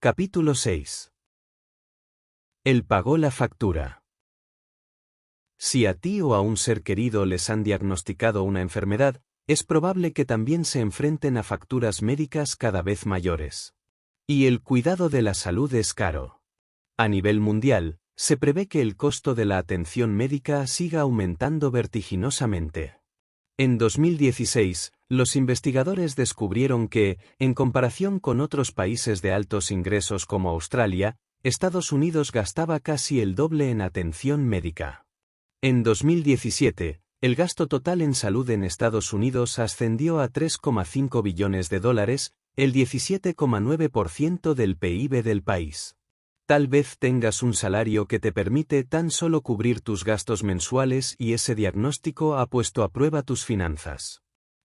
Capítulo 6. Él pagó la factura. Si a ti o a un ser querido les han diagnosticado una enfermedad, es probable que también se enfrenten a facturas médicas cada vez mayores. Y el cuidado de la salud es caro. A nivel mundial, se prevé que el costo de la atención médica siga aumentando vertiginosamente. En 2016, los investigadores descubrieron que, en comparación con otros países de altos ingresos como Australia, Estados Unidos gastaba casi el doble en atención médica. En 2017, el gasto total en salud en Estados Unidos ascendió a $3,5 billones, el 17,9% del PIB del país. Tal vez tengas un salario que te permite tan solo cubrir tus gastos mensuales y ese diagnóstico ha puesto a prueba tus finanzas.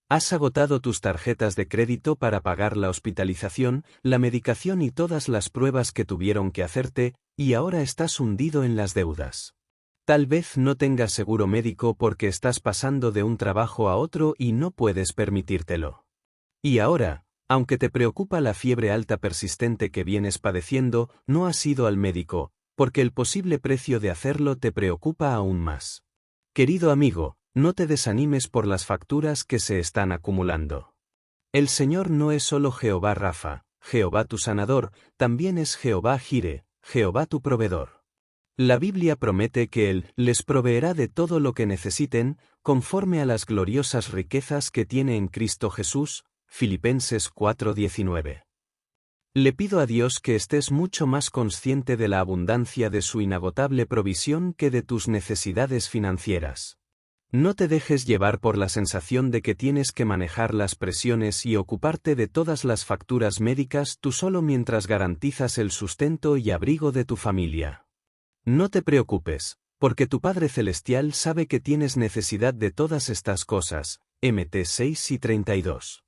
Has agotado tus tarjetas de crédito para pagar la hospitalización, la medicación y todas las pruebas que tuvieron que hacerte, y ahora estás hundido en las deudas. Tal vez no tengas seguro médico porque estás pasando de un trabajo a otro y no puedes permitírtelo. Y ahora, aunque te preocupa la fiebre alta persistente que vienes padeciendo, no has ido al médico, porque el posible precio de hacerlo te preocupa aún más. Querido amigo, no te desanimes por las facturas que se están acumulando. El Señor no es solo Jehová Rafa, Jehová tu sanador, también es Jehová Jire, Jehová tu proveedor. La Biblia promete que Él les proveerá de todo lo que necesiten, conforme a las gloriosas riquezas que tiene en Cristo Jesús. Filipenses 4:19. Le pido a Dios que estés mucho más consciente de la abundancia de su inagotable provisión que de tus necesidades financieras. No te dejes llevar por la sensación de que tienes que manejar las presiones y ocuparte de todas las facturas médicas tú solo mientras garantizas el sustento y abrigo de tu familia. No te preocupes, porque tu Padre Celestial sabe que tienes necesidad de todas estas cosas. Mt 6:32.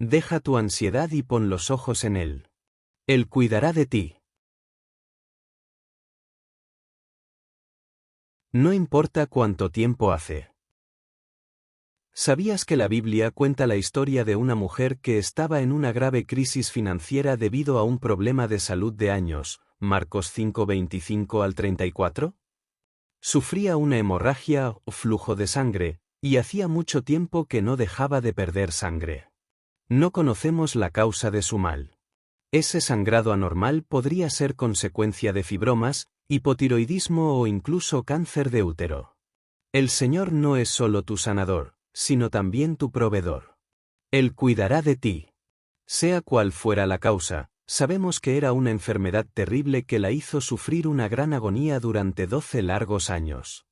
Deja tu ansiedad y pon los ojos en Él. Él cuidará de ti. No importa cuánto tiempo hace. ¿Sabías que la Biblia cuenta la historia de una mujer que estaba en una grave crisis financiera debido a un problema de salud de años? Marcos 5:25 al 34. Sufría una hemorragia o flujo de sangre, y hacía mucho tiempo que no dejaba de perder sangre. No conocemos la causa de su mal. Ese sangrado anormal podría ser consecuencia de fibromas, hipotiroidismo o incluso cáncer de útero. El Señor no es solo tu sanador, sino también tu proveedor. Él cuidará de ti. Sea cual fuera la causa, sabemos que era una enfermedad terrible que la hizo sufrir una gran agonía durante 12 largos años.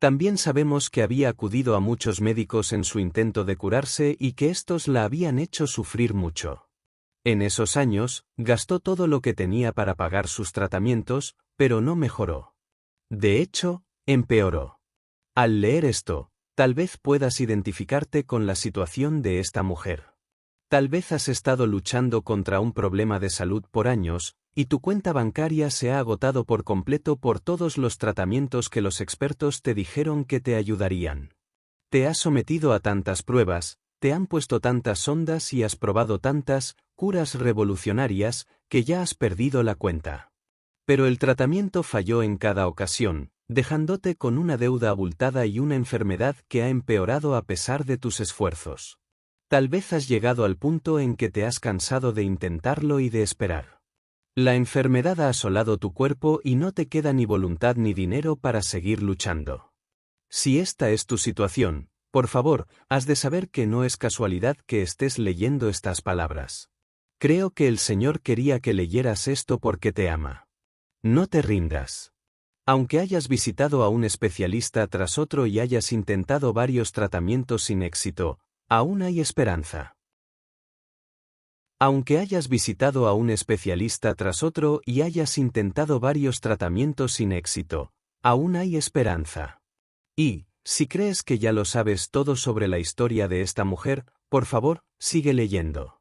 También sabemos que había acudido a muchos médicos en su intento de curarse y que estos la habían hecho sufrir mucho. En esos años, gastó todo lo que tenía para pagar sus tratamientos, pero no mejoró. De hecho, empeoró. Al leer esto, tal vez puedas identificarte con la situación de esta mujer. Tal vez has estado luchando contra un problema de salud por años, y tu cuenta bancaria se ha agotado por completo por todos los tratamientos que los expertos te dijeron que te ayudarían. Te has sometido a tantas pruebas, te han puesto tantas sondas y has probado tantas curas revolucionarias que ya has perdido la cuenta. Pero el tratamiento falló en cada ocasión, dejándote con una deuda abultada y una enfermedad que ha empeorado a pesar de tus esfuerzos. Tal vez has llegado al punto en que te has cansado de intentarlo y de esperar. La enfermedad ha asolado tu cuerpo y no te queda ni voluntad ni dinero para seguir luchando. Si esta es tu situación, por favor, has de saber que no es casualidad que estés leyendo estas palabras. Creo que el Señor quería que leyeras esto porque te ama. No te rindas. Aunque hayas visitado a un especialista tras otro y hayas intentado varios tratamientos sin éxito, aún hay esperanza. Aunque hayas visitado a un especialista tras otro y hayas intentado varios tratamientos sin éxito, aún hay esperanza. Y, si crees que ya lo sabes todo sobre la historia de esta mujer, por favor, sigue leyendo.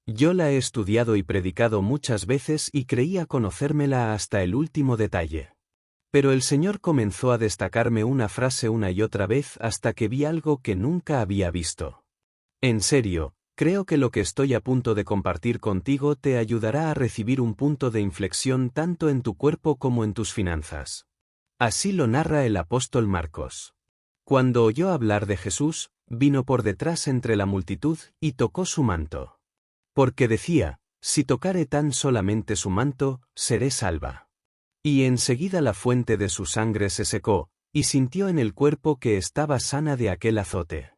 Yo la he estudiado y predicado muchas veces y creía conocérmela hasta el último detalle. Pero el Señor comenzó a destacarme una frase una y otra vez hasta que vi algo que nunca había visto. En serio, Creo que lo que estoy a punto de compartir contigo te ayudará a recibir un punto de inflexión tanto en tu cuerpo como en tus finanzas. Así lo narra el apóstol Marcos. Cuando oyó hablar de Jesús, vino por detrás entre la multitud y tocó su manto. Porque decía, si tocare tan solamente su manto, seré salva. Y enseguida la fuente de su sangre se secó, y sintió en el cuerpo que estaba sana de aquel azote.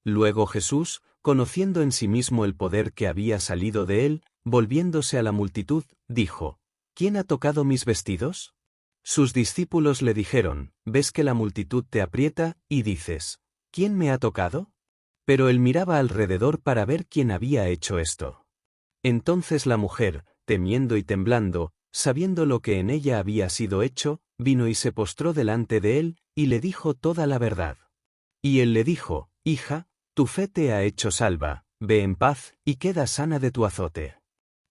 Luego Jesús, conociendo en sí mismo el poder que había salido de él, volviéndose a la multitud, dijo, ¿quién ha tocado mis vestidos? Sus discípulos le dijeron, ¿ves que la multitud te aprieta, y dices, ¿quién me ha tocado? Pero él miraba alrededor para ver quién había hecho esto. Entonces la mujer, temiendo y temblando, sabiendo lo que en ella había sido hecho, vino y se postró delante de él, y le dijo toda la verdad. Y él le dijo, hija, tu fe te ha hecho salva, ve en paz, y queda sana de tu azote.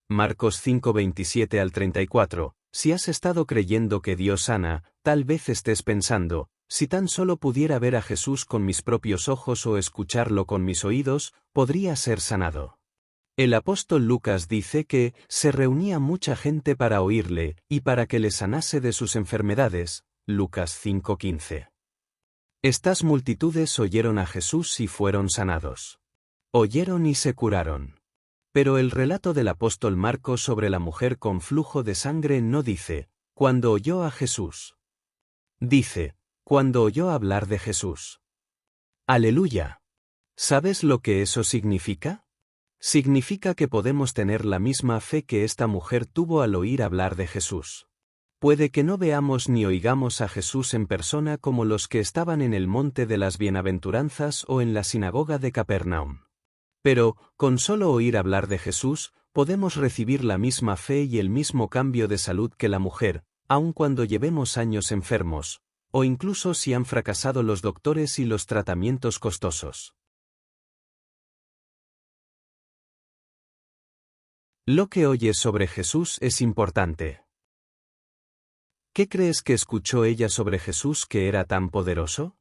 Marcos 5:27 al 34. Si has estado creyendo que Dios sana, tal vez estés pensando, si tan solo pudiera ver a Jesús con mis propios ojos o escucharlo con mis oídos, podría ser sanado. El apóstol Lucas dice que se reunía mucha gente para oírle y para que le sanase de sus enfermedades. Lucas 5:15. Estas multitudes oyeron a Jesús y fueron sanados. Oyeron y se curaron. Pero el relato del apóstol Marcos sobre la mujer con flujo de sangre no dice, cuando oyó a Jesús. Dice, cuando oyó hablar de Jesús. ¡Aleluya! ¿Sabes lo que eso significa? Significa que podemos tener la misma fe que esta mujer tuvo al oír hablar de Jesús. Puede que no veamos ni oigamos a Jesús en persona como los que estaban en el monte de las bienaventuranzas o en la sinagoga de Capernaum. Pero, con solo oír hablar de Jesús, podemos recibir la misma fe y el mismo cambio de salud que la mujer, aun cuando llevemos años enfermos, o incluso si han fracasado los doctores y los tratamientos costosos. Lo que oyes sobre Jesús es importante. ¿Qué crees que escuchó ella sobre Jesús que era tan poderoso?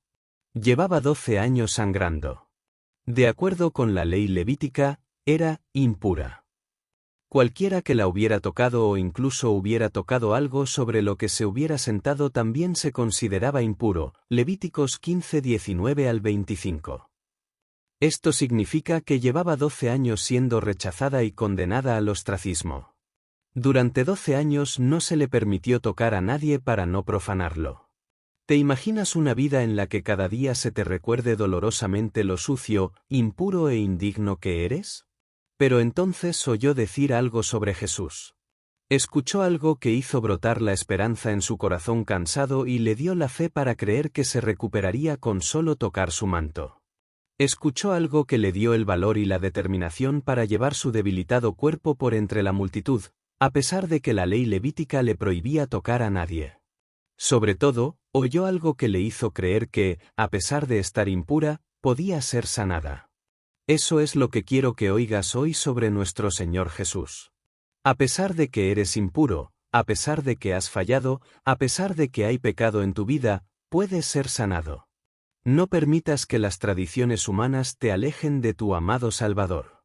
Llevaba 12 años sangrando. De acuerdo con la ley levítica, era impura. Cualquiera que la hubiera tocado o incluso hubiera tocado algo sobre lo que se hubiera sentado también se consideraba impuro. Levíticos 15:19 al 25. Esto significa que llevaba 12 años siendo rechazada y condenada al ostracismo. Durante 12 años no se le permitió tocar a nadie para no profanarlo. ¿Te imaginas una vida en la que cada día se te recuerde dolorosamente lo sucio, impuro e indigno que eres? Pero entonces oyó decir algo sobre Jesús. Escuchó algo que hizo brotar la esperanza en su corazón cansado y le dio la fe para creer que se recuperaría con solo tocar su manto. Escuchó algo que le dio el valor y la determinación para llevar su debilitado cuerpo por entre la multitud, a pesar de que la ley levítica le prohibía tocar a nadie. Sobre todo, oyó algo que le hizo creer que, a pesar de estar impura, podía ser sanada. Eso es lo que quiero que oigas hoy sobre nuestro Señor Jesús. A pesar de que eres impuro, a pesar de que has fallado, a pesar de que hay pecado en tu vida, puedes ser sanado. No permitas que las tradiciones humanas te alejen de tu amado Salvador.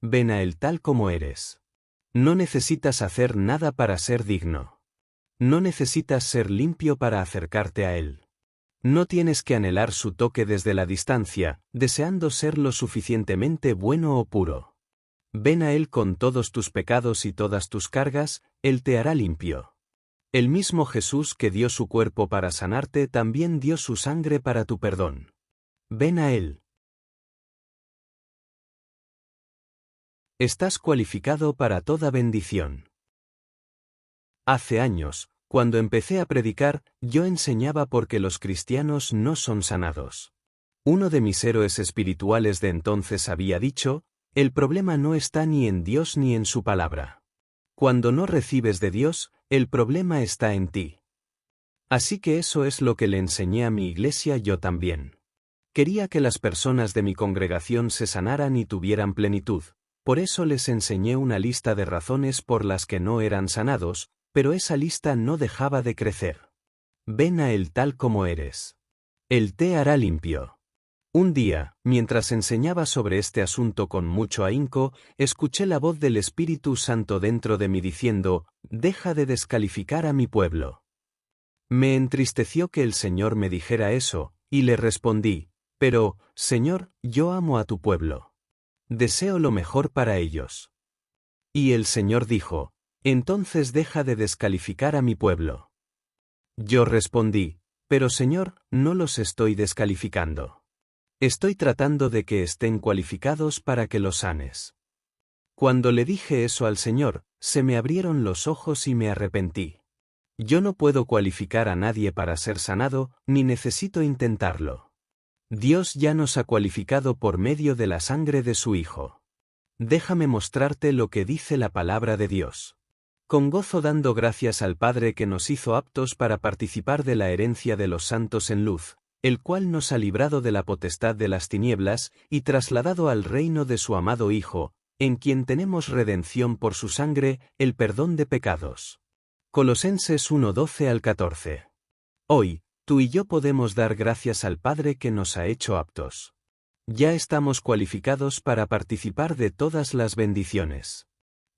Ven a Él tal como eres. No necesitas hacer nada para ser digno. No necesitas ser limpio para acercarte a Él. No tienes que anhelar su toque desde la distancia, deseando ser lo suficientemente bueno o puro. Ven a Él con todos tus pecados y todas tus cargas, Él te hará limpio. El mismo Jesús que dio su cuerpo para sanarte también dio su sangre para tu perdón. Ven a Él. Estás cualificado para toda bendición. Hace años, cuando empecé a predicar, yo enseñaba porque los cristianos no son sanados. Uno de mis héroes espirituales de entonces había dicho, el problema no está ni en Dios ni en su palabra. Cuando no recibes de Dios, el problema está en ti. Así que eso es lo que le enseñé a mi iglesia yo también. Quería que las personas de mi congregación se sanaran y tuvieran plenitud, por eso les enseñé una lista de razones por las que no eran sanados, pero esa lista no dejaba de crecer. Ven a Él tal como eres. Él te hará limpio. Un día, mientras enseñaba sobre este asunto con mucho ahínco, escuché la voz del Espíritu Santo dentro de mí diciendo: «Deja de descalificar a mi pueblo». Me entristeció que el Señor me dijera eso, y le respondí: «Pero, Señor, yo amo a tu pueblo. Deseo lo mejor para ellos». Y el Señor dijo: «Entonces deja de descalificar a mi pueblo». Yo respondí: «Pero Señor, no los estoy descalificando. Estoy tratando de que estén cualificados para que los sanes». Cuando le dije eso al Señor, se me abrieron los ojos y me arrepentí. Yo no puedo cualificar a nadie para ser sanado, ni necesito intentarlo. Dios ya nos ha cualificado por medio de la sangre de su Hijo. Déjame mostrarte lo que dice la palabra de Dios. Con gozo dando gracias al Padre que nos hizo aptos para participar de la herencia de los santos en luz, el cual nos ha librado de la potestad de las tinieblas y trasladado al reino de su amado Hijo, en quien tenemos redención por su sangre, el perdón de pecados. Colosenses 1:12 al 14. Hoy, tú y yo podemos dar gracias al Padre que nos ha hecho aptos. Ya estamos cualificados para participar de todas las bendiciones.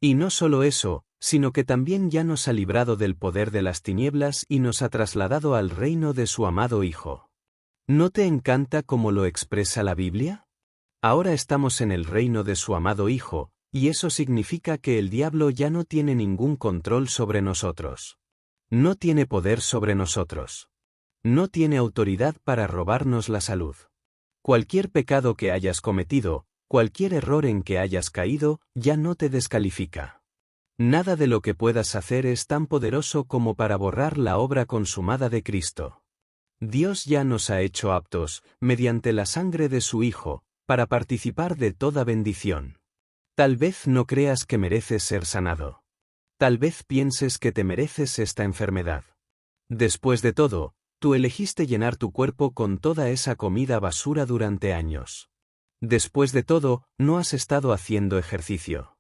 Y no solo eso, sino que también ya nos ha librado del poder de las tinieblas y nos ha trasladado al reino de su amado Hijo. ¿No te encanta cómo lo expresa la Biblia? Ahora estamos en el reino de su amado Hijo, y eso significa que el diablo ya no tiene ningún control sobre nosotros. No tiene poder sobre nosotros. No tiene autoridad para robarnos la salud. Cualquier pecado que hayas cometido, cualquier error en que hayas caído, ya no te descalifica. Nada de lo que puedas hacer es tan poderoso como para borrar la obra consumada de Cristo. Dios ya nos ha hecho aptos, mediante la sangre de su Hijo, para participar de toda bendición. Tal vez no creas que mereces ser sanado. Tal vez pienses que te mereces esta enfermedad. Después de todo, tú elegiste llenar tu cuerpo con toda esa comida basura durante años. Después de todo, no has estado haciendo ejercicio.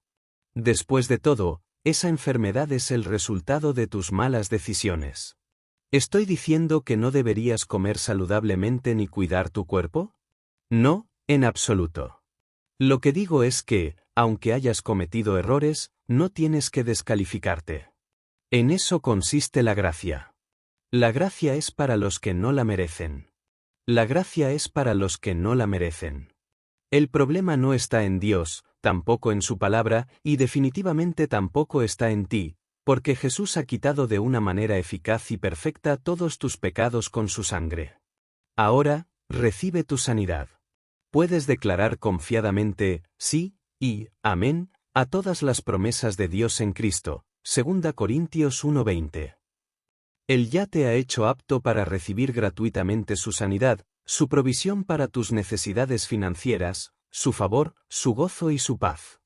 Después de todo, esa enfermedad es el resultado de tus malas decisiones. ¿Estoy diciendo que no deberías comer saludablemente ni cuidar tu cuerpo? No, en absoluto. Lo que digo es que, aunque hayas cometido errores, no tienes que descalificarte. En eso consiste la gracia. La gracia es para los que no la merecen. La gracia es para los que no la merecen. El problema no está en Dios, tampoco en su palabra, y definitivamente tampoco está en ti, porque Jesús ha quitado de una manera eficaz y perfecta todos tus pecados con su sangre. Ahora, recibe tu sanidad. Puedes declarar confiadamente, sí, y, amén, a todas las promesas de Dios en Cristo, 2 Corintios 1:20. Él ya te ha hecho apto para recibir gratuitamente su sanidad, su provisión para tus necesidades financieras, su favor, su gozo y su paz.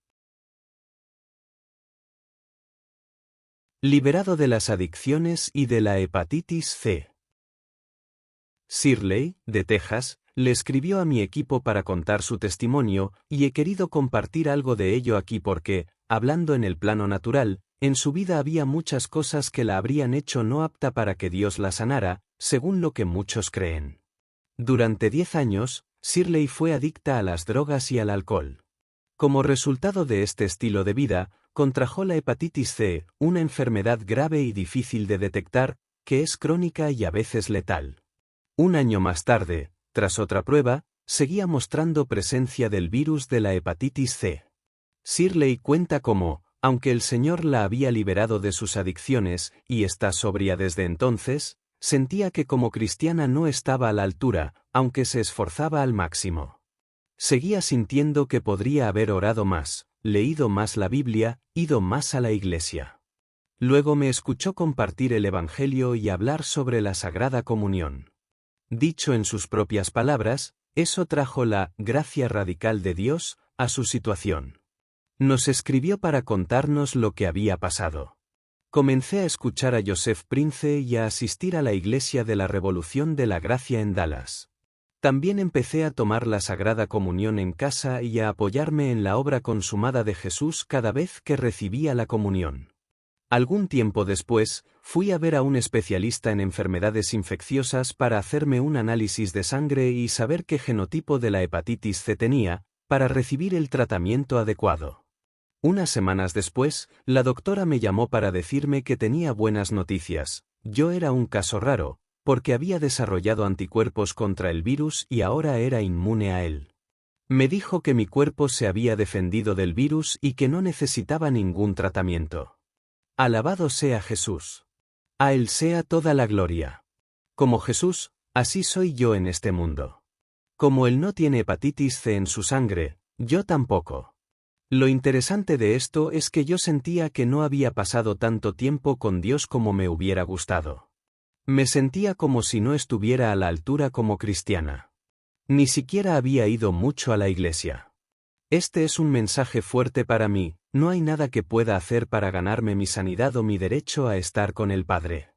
Liberado de las adicciones y de la hepatitis C. Shirley, de Texas, le escribió a mi equipo para contar su testimonio, y he querido compartir algo de ello aquí porque, hablando en el plano natural, en su vida había muchas cosas que la habrían hecho no apta para que Dios la sanara, según lo que muchos creen. Durante 10 años, Shirley fue adicta a las drogas y al alcohol. Como resultado de este estilo de vida, contrajo la hepatitis C, una enfermedad grave y difícil de detectar, que es crónica y a veces letal. Un año más tarde, tras otra prueba, seguía mostrando presencia del virus de la hepatitis C. Shirley cuenta cómo, aunque el Señor la había liberado de sus adicciones y está sobria desde entonces, sentía que como cristiana no estaba a la altura, aunque se esforzaba al máximo. Seguía sintiendo que podría haber orado más, leído más la Biblia, ido más a la iglesia. Luego me escuchó compartir el Evangelio y hablar sobre la Sagrada Comunión. Dicho en sus propias palabras, eso trajo la gracia radical de Dios a su situación. Nos escribió para contarnos lo que había pasado. Comencé a escuchar a Joseph Prince y a asistir a la Iglesia de la Revolución de la Gracia en Dallas. También empecé a tomar la Sagrada Comunión en casa y a apoyarme en la obra consumada de Jesús cada vez que recibía la comunión. Algún tiempo después, fui a ver a un especialista en enfermedades infecciosas para hacerme un análisis de sangre y saber qué genotipo de la hepatitis C tenía, para recibir el tratamiento adecuado. Unas semanas después, la doctora me llamó para decirme que tenía buenas noticias. Yo era un caso raro, porque había desarrollado anticuerpos contra el virus y ahora era inmune a él. Me dijo que mi cuerpo se había defendido del virus y que no necesitaba ningún tratamiento. Alabado sea Jesús. A Él sea toda la gloria. Como Jesús, así soy yo en este mundo. Como Él no tiene hepatitis C en su sangre, yo tampoco. Lo interesante de esto es que yo sentía que no había pasado tanto tiempo con Dios como me hubiera gustado. Me sentía como si no estuviera a la altura como cristiana. Ni siquiera había ido mucho a la iglesia. Este es un mensaje fuerte para mí, no hay nada que pueda hacer para ganarme mi sanidad o mi derecho a estar con el Padre.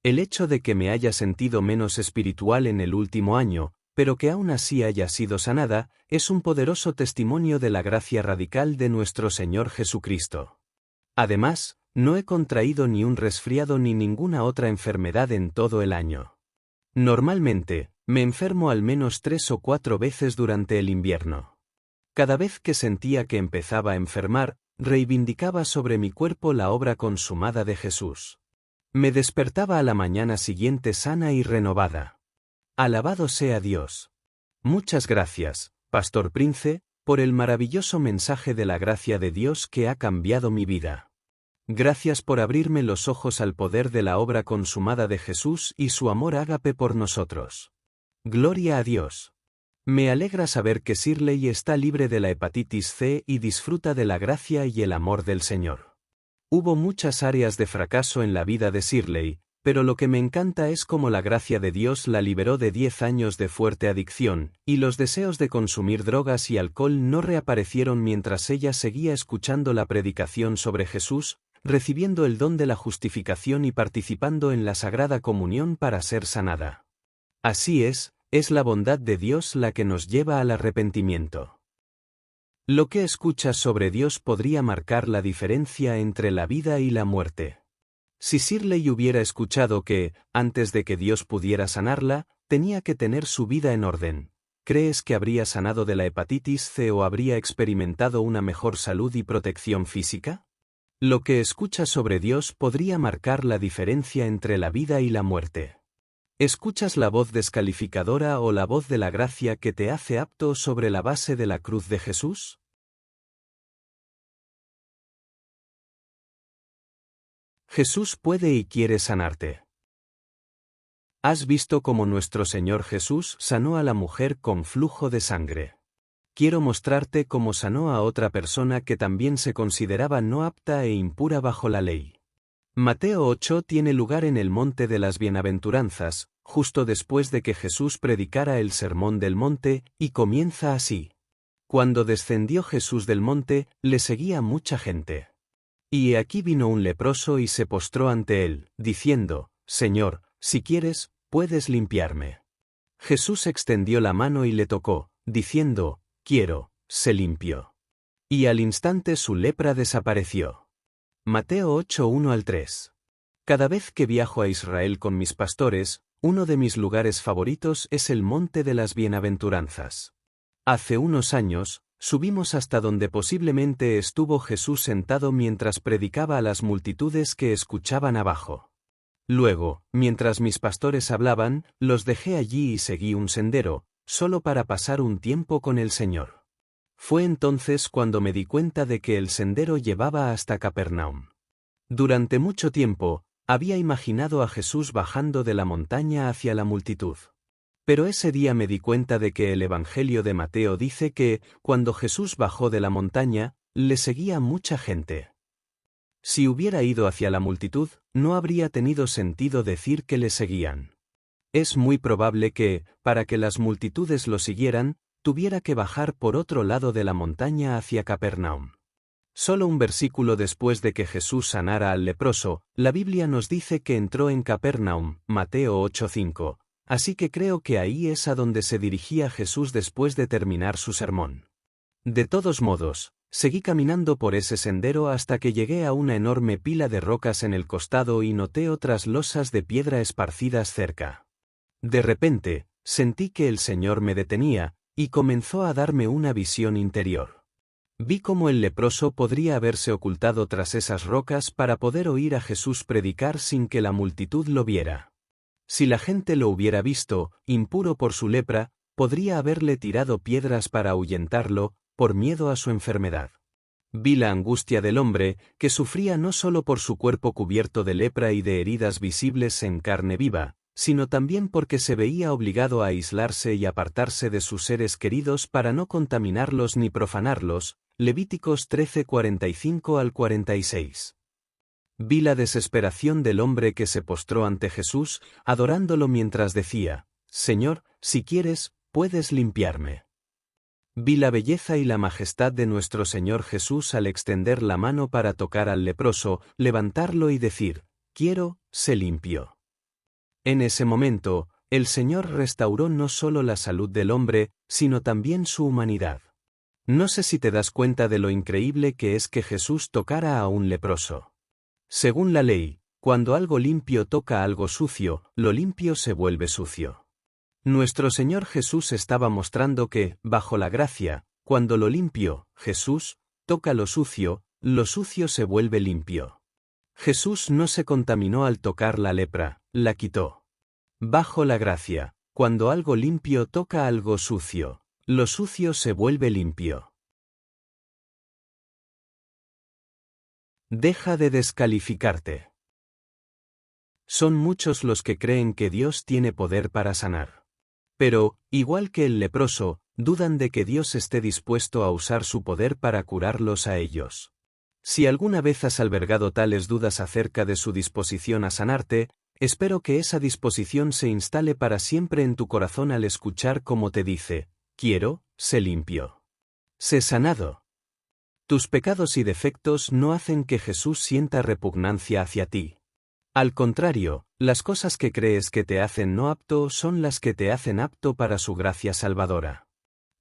El hecho de que me haya sentido menos espiritual en el último año, pero que aún así haya sido sanada, es un poderoso testimonio de la gracia radical de nuestro Señor Jesucristo. Además, no he contraído ni un resfriado ni ninguna otra enfermedad en todo el año. Normalmente, me enfermo al menos 3 o 4 veces durante el invierno. Cada vez que sentía que empezaba a enfermar, reivindicaba sobre mi cuerpo la obra consumada de Jesús. Me despertaba a la mañana siguiente sana y renovada. Alabado sea Dios. Muchas gracias, Pastor Prince, por el maravilloso mensaje de la gracia de Dios que ha cambiado mi vida. Gracias por abrirme los ojos al poder de la obra consumada de Jesús y su amor ágape por nosotros. Gloria a Dios. Me alegra saber que Shirley está libre de la hepatitis C y disfruta de la gracia y el amor del Señor. Hubo muchas áreas de fracaso en la vida de Shirley, pero lo que me encanta es cómo la gracia de Dios la liberó de 10 años de fuerte adicción, y los deseos de consumir drogas y alcohol no reaparecieron mientras ella seguía escuchando la predicación sobre Jesús, recibiendo el don de la justificación y participando en la Sagrada Comunión para ser sanada. Así es la bondad de Dios la que nos lleva al arrepentimiento. Lo que escuchas sobre Dios podría marcar la diferencia entre la vida y la muerte. Si Shirley hubiera escuchado que, antes de que Dios pudiera sanarla, tenía que tener su vida en orden, ¿crees que habría sanado de la hepatitis C o habría experimentado una mejor salud y protección física? Lo que escuchas sobre Dios podría marcar la diferencia entre la vida y la muerte. ¿Escuchas la voz descalificadora o la voz de la gracia que te hace apto sobre la base de la cruz de Jesús? Jesús puede y quiere sanarte. ¿Has visto cómo nuestro Señor Jesús sanó a la mujer con flujo de sangre? Quiero mostrarte cómo sanó a otra persona que también se consideraba no apta e impura bajo la ley. Mateo 8 tiene lugar en el Monte de las Bienaventuranzas, justo después de que Jesús predicara el Sermón del Monte, y comienza así. Cuando descendió Jesús del monte, le seguía mucha gente. Y he aquí vino un leproso y se postró ante él, diciendo, Señor, si quieres, puedes limpiarme. Jesús extendió la mano y le tocó, diciendo, quiero, sé limpio. Y al instante su lepra desapareció. Mateo 8, 1-3. Cada vez que viajo a Israel con mis pastores, uno de mis lugares favoritos es el Monte de las Bienaventuranzas. Hace unos años, subimos hasta donde posiblemente estuvo Jesús sentado mientras predicaba a las multitudes que escuchaban abajo. Luego, mientras mis pastores hablaban, los dejé allí y seguí un sendero, solo para pasar un tiempo con el Señor. Fue entonces cuando me di cuenta de que el sendero llevaba hasta Capernaum. Durante mucho tiempo, había imaginado a Jesús bajando de la montaña hacia la multitud. Pero ese día me di cuenta de que el Evangelio de Mateo dice que, cuando Jesús bajó de la montaña, le seguía mucha gente. Si hubiera ido hacia la multitud, no habría tenido sentido decir que le seguían. Es muy probable que, para que las multitudes lo siguieran, tuviera que bajar por otro lado de la montaña hacia Capernaum. Solo un versículo después de que Jesús sanara al leproso, la Biblia nos dice que entró en Capernaum, Mateo 8:5, así que creo que ahí es a donde se dirigía Jesús después de terminar su sermón. De todos modos, Seguí caminando por ese sendero hasta que llegué a una enorme pila de rocas en el costado y noté otras losas de piedra esparcidas cerca. De repente, sentí que el Señor me detenía, y comenzó a darme una visión interior. Vi cómo el leproso podría haberse ocultado tras esas rocas para poder oír a Jesús predicar sin que la multitud lo viera. Si la gente lo hubiera visto, impuro por su lepra, podría haberle tirado piedras para ahuyentarlo, por miedo a su enfermedad. Vi la angustia del hombre, que sufría no solo por su cuerpo cubierto de lepra y de heridas visibles en carne viva, sino también porque se veía obligado a aislarse y apartarse de sus seres queridos para no contaminarlos ni profanarlos. Levíticos 13:45 al 46. Vi la desesperación del hombre que se postró ante Jesús, adorándolo mientras decía: Señor, si quieres, puedes limpiarme. Vi la belleza y la majestad de nuestro Señor Jesús al extender la mano para tocar al leproso, levantarlo y decir: quiero, sé limpio. En ese momento, el Señor restauró no solo la salud del hombre, sino también su humanidad. No sé si te das cuenta de lo increíble que es que Jesús tocara a un leproso. Según la ley, cuando algo limpio toca algo sucio, lo limpio se vuelve sucio. Nuestro Señor Jesús estaba mostrando que, bajo la gracia, cuando lo limpio, Jesús, toca lo sucio se vuelve limpio. Jesús no se contaminó al tocar la lepra, la quitó. Bajo la gracia, cuando algo limpio toca algo sucio, lo sucio se vuelve limpio. Deja de descalificarte. Son muchos los que creen que Dios tiene poder para sanar. Pero, igual que el leproso, dudan de que Dios esté dispuesto a usar su poder para curarlos a ellos. Si alguna vez has albergado tales dudas acerca de su disposición a sanarte, espero que esa disposición se instale para siempre en tu corazón al escuchar cómo te dice: quiero, sé limpio. Sé sanado. Tus pecados y defectos no hacen que Jesús sienta repugnancia hacia ti. Al contrario, las cosas que crees que te hacen no apto son las que te hacen apto para su gracia salvadora.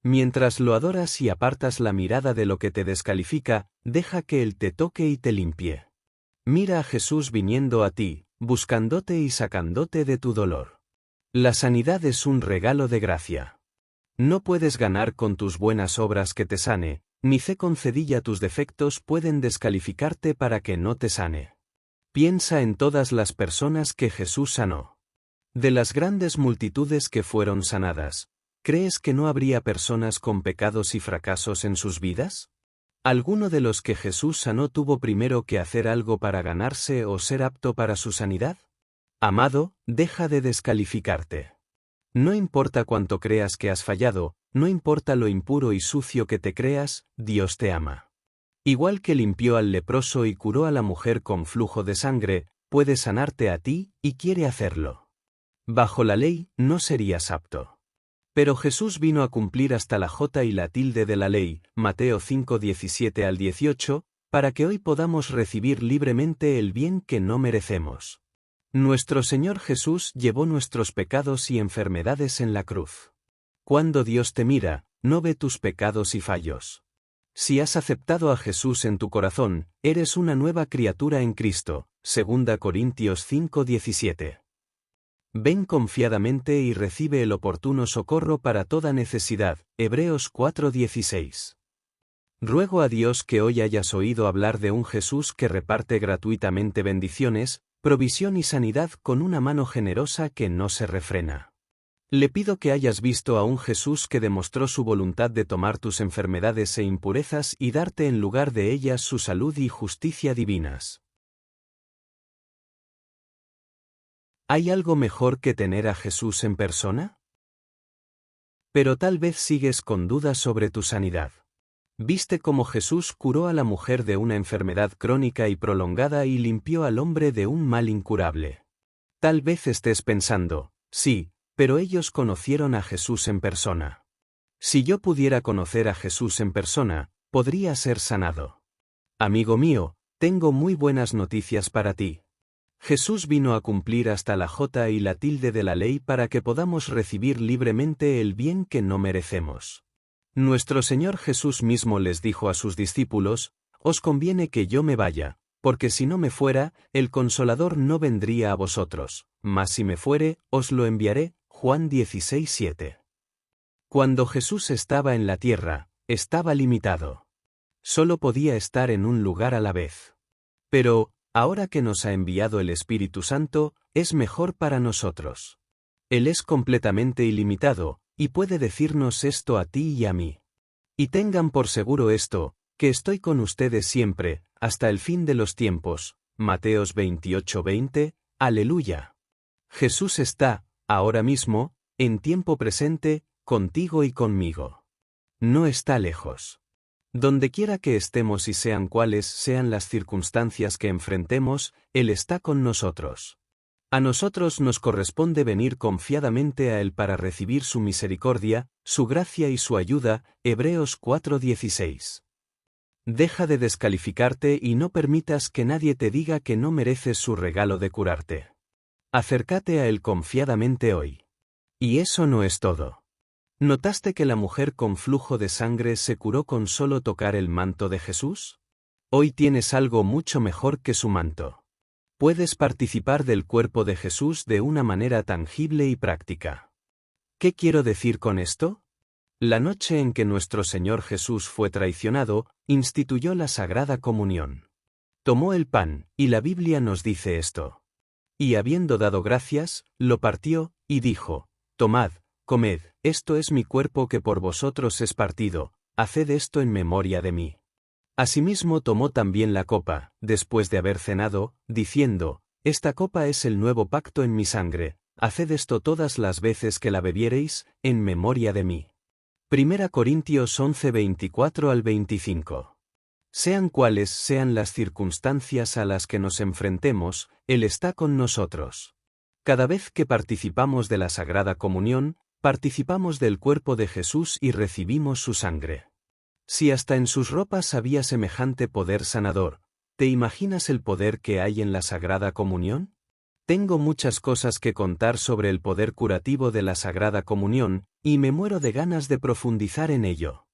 Mientras lo adoras y apartas la mirada de lo que te descalifica, deja que Él te toque y te limpie. Mira a Jesús viniendo a ti, buscándote y sacándote de tu dolor. La sanidad es un regalo de gracia. No puedes ganar con tus buenas obras que te sane, ni fe concedilla tus defectos pueden descalificarte para que no te sane. Piensa en todas las personas que Jesús sanó. De las grandes multitudes que fueron sanadas, ¿crees que no habría personas con pecados y fracasos en sus vidas? ¿Alguno de los que Jesús sanó tuvo primero que hacer algo para ganarse o ser apto para su sanidad? Amado, deja de descalificarte. No importa cuánto creas que has fallado, no importa lo impuro y sucio que te creas, Dios te ama. Igual que limpió al leproso y curó a la mujer con flujo de sangre, puede sanarte a ti, y quiere hacerlo. Bajo la ley, no serías apto. Pero Jesús vino a cumplir hasta la jota y la tilde de la ley, Mateo 5:17 al 18, para que hoy podamos recibir libremente el bien que no merecemos. Nuestro Señor Jesús llevó nuestros pecados y enfermedades en la cruz. Cuando Dios te mira, no ve tus pecados y fallos. Si has aceptado a Jesús en tu corazón, eres una nueva criatura en Cristo. 2 Corintios 5:17. Ven confiadamente y recibe el oportuno socorro para toda necesidad. Hebreos 4:16. Ruego a Dios que hoy hayas oído hablar de un Jesús que reparte gratuitamente bendiciones, provisión y sanidad con una mano generosa que no se refrena. Le pido que hayas visto a un Jesús que demostró su voluntad de tomar tus enfermedades e impurezas y darte en lugar de ellas su salud y justicia divinas. ¿Hay algo mejor que tener a Jesús en persona? Pero tal vez sigues con dudas sobre tu sanidad. ¿Viste cómo Jesús curó a la mujer de una enfermedad crónica y prolongada y limpió al hombre de un mal incurable? Tal vez estés pensando: sí, pero ellos conocieron a Jesús en persona. Si yo pudiera conocer a Jesús en persona, podría ser sanado. Amigo mío, tengo muy buenas noticias para ti. Jesús vino a cumplir hasta la jota y la tilde de la ley para que podamos recibir libremente el bien que no merecemos. Nuestro Señor Jesús mismo les dijo a sus discípulos: «Os conviene que yo me vaya, porque si no me fuera, el Consolador no vendría a vosotros, mas si me fuere, os lo enviaré». Juan 16:7. Cuando Jesús estaba en la tierra, estaba limitado. Solo podía estar en un lugar a la vez. Pero, ahora que nos ha enviado el Espíritu Santo, es mejor para nosotros. Él es completamente ilimitado, y puede decirnos esto a ti y a mí. Y tengan por seguro esto, que estoy con ustedes siempre, hasta el fin de los tiempos. Mateos 28:20, aleluya. Jesús está, ahora mismo, en tiempo presente, contigo y conmigo. No está lejos. Dondequiera que estemos y sean cuales sean las circunstancias que enfrentemos, Él está con nosotros. A nosotros nos corresponde venir confiadamente a Él para recibir su misericordia, su gracia y su ayuda. Hebreos 4:16. Deja de descalificarte y no permitas que nadie te diga que no mereces su regalo de curarte. Acércate a Él confiadamente hoy. Y eso no es todo. ¿Notaste que la mujer con flujo de sangre se curó con solo tocar el manto de Jesús? Hoy tienes algo mucho mejor que su manto. Puedes participar del cuerpo de Jesús de una manera tangible y práctica. ¿Qué quiero decir con esto? La noche en que nuestro Señor Jesús fue traicionado, instituyó la Sagrada Comunión. Tomó el pan, y la Biblia nos dice esto. Y habiendo dado gracias, lo partió, y dijo: «Tomad, comed, esto es mi cuerpo que por vosotros es partido, haced esto en memoria de mí». Asimismo tomó también la copa, después de haber cenado, diciendo: «Esta copa es el nuevo pacto en mi sangre, haced esto todas las veces que la bebiereis, en memoria de mí». 1 Corintios 11:24-25. Sean cuales sean las circunstancias a las que nos enfrentemos, Él está con nosotros. Cada vez que participamos de la Sagrada Comunión, participamos del cuerpo de Jesús y recibimos su sangre. Si hasta en sus ropas había semejante poder sanador, ¿te imaginas el poder que hay en la Sagrada Comunión? Tengo muchas cosas que contar sobre el poder curativo de la Sagrada Comunión, y me muero de ganas de profundizar en ello.